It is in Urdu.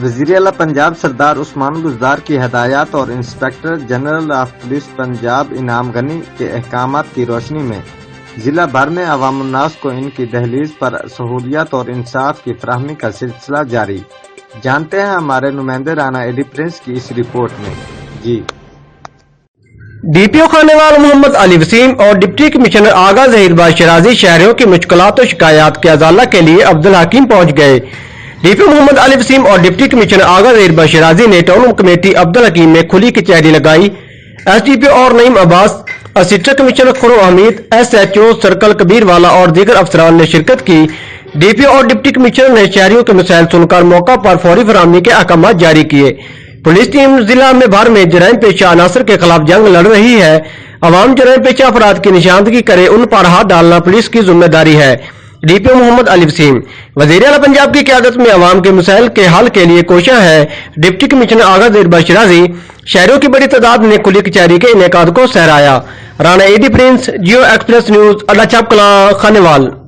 وزیر اعلیٰ پنجاب سردار عثمان بزدار کی ہدایات اور inspector general of police Punjab انعام غنی کے احکامات کی روشنی میں ضلع بھر میں عوام الناس کو ان کی دہلیز پر سہولیات اور انصاف کی فراہمی کا سلسلہ جاری۔ جانتے ہیں ہمارے نمائندے رانا ایڈی پرنس کی اس رپورٹ میں۔ جی ڈی پی او خانیوال محمد علی وسیم اور ڈپٹی کمشنر آغا ظہیر باز شرازی شہریوں کی مشکلات و شکایات کے ازالہ کے لیے عبدالحکیم پہنچ گئے۔ ڈی پی او محمد علی وسیم اور ڈپٹی کمشنر آغا ظہیر باز شرازی نے ٹاؤن کمیٹی عبدالحکیم میں کھلی کچہری لگائی۔ ایس ڈی پی او اور نعیم عباس، اسسٹنٹ کمشنر خرو حمید، ایس ایچ او سرکل کبیر والا اور دیگر افسران نے شرکت کی۔ ڈی پی او اور ڈپٹی کمشنر نے شہریوں کے مسائل سن کر موقع پر فوری فراہمی کے احکامات جاری کیے۔ پولیس ٹیم ضلع میں بھر میں جرائم پیشہ عناصر کے خلاف جنگ لڑ رہی ہے۔ عوام جرائم پیشہ افراد کی نشاندہی کرے، ان پر ہاتھ ڈالنا پولیس کی ذمہ داری ہے۔ ڈی پی او محمد علی وسیم۔ وزیر اعلیٰ پنجاب کی قیادت میں عوام کے مسائل کے حل کے لیے کوشاں ہے۔ ڈپٹی کمشنر آغا ظہیر باز شرازی۔ شہریوں کی بڑی تعداد نے کھلی کچہری کے انعقاد کو سراہا۔ رانا ایڈی پرنس، جیو ایکسپریس نیوز، اڈا چپ کلاں، خانیوال۔